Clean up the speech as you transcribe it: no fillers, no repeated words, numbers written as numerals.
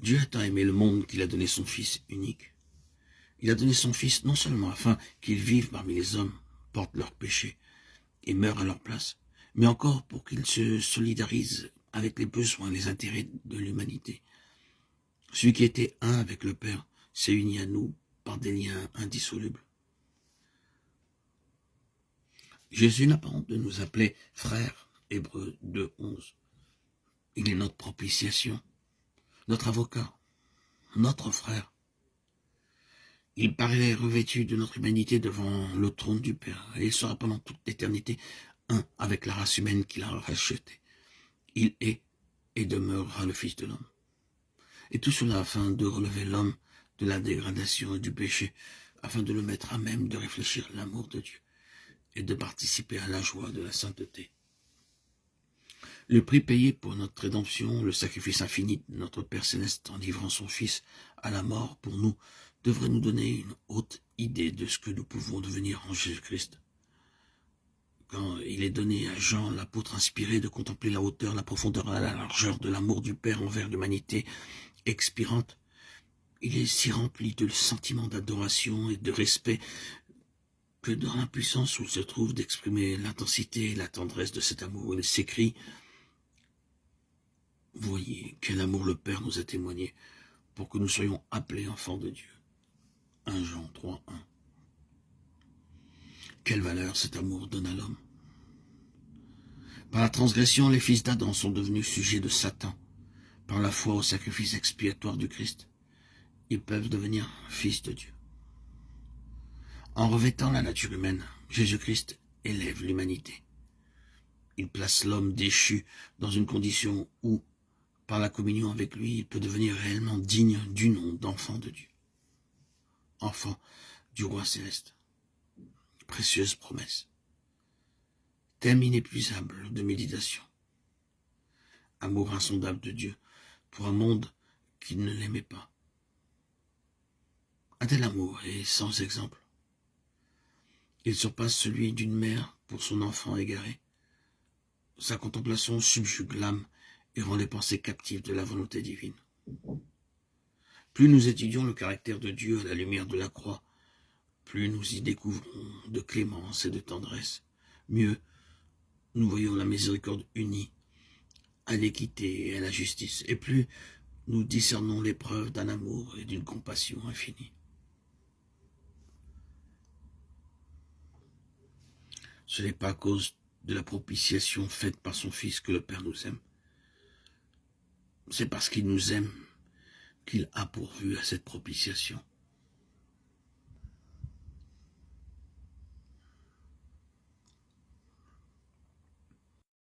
Dieu a tant aimé le monde qu'il a donné son Fils unique. Il a donné son Fils non seulement afin qu'il vive parmi les hommes, porte leurs péchés et meure à leur place, mais encore pour qu'il se solidarise avec les besoins et les intérêts de l'humanité. Celui qui était un avec le Père s'est uni à nous par des liens indissolubles. Jésus n'a pas honte de nous appeler frères, Hébreux 2:11. Il est notre propitiation, notre avocat, notre frère. Il paraît revêtu de notre humanité devant le trône du Père, et il sera pendant toute l'éternité un avec la race humaine qu'il a rachetée. Il est et demeurera le Fils de l'homme. Et tout cela afin de relever l'homme de la dégradation et du péché, afin de le mettre à même de réfléchir à l'amour de Dieu et de participer à la joie de la sainteté. Le prix payé pour notre rédemption, le sacrifice infini de notre Père Céleste en livrant son Fils à la mort pour nous, devrait nous donner une haute idée de ce que nous pouvons devenir en Jésus-Christ. Quand il est donné à Jean, l'apôtre inspiré, de contempler la hauteur, la profondeur et la largeur de l'amour du Père envers l'humanité expirante, il est si rempli de sentiments d'adoration et de respect que dans l'impuissance où il se trouve d'exprimer l'intensité et la tendresse de cet amour, il s'écrie « Voyez quel amour le Père nous a témoigné pour que nous soyons appelés enfants de Dieu. » 1 Jean 3:1. Quelle valeur cet amour donne à l'homme. Par la transgression, les fils d'Adam sont devenus sujets de Satan. Par la foi au sacrifice expiatoire du Christ, ils peuvent devenir fils de Dieu. En revêtant la nature humaine, Jésus-Christ élève l'humanité. Il place l'homme déchu dans une condition où, par la communion avec lui, il peut devenir réellement digne du nom d'enfant de Dieu. Enfant du roi céleste. Précieuse promesse. Thème inépuisable de méditation. Amour insondable de Dieu pour un monde qui ne l'aimait pas. Un tel amour est sans exemple. Il surpasse celui d'une mère pour son enfant égaré. Sa contemplation subjugue l'âme et rend les pensées captives de la volonté divine. Plus nous étudions le caractère de Dieu à la lumière de la croix, plus nous y découvrons de clémence et de tendresse. Mieux, nous voyons la miséricorde unie à l'équité et à la justice, et plus nous discernons les preuves d'un amour et d'une compassion infinie. Ce n'est pas à cause de la propitiation faite par son Fils que le Père nous aime. C'est parce qu'il nous aime qu'il a pourvu à cette propitiation.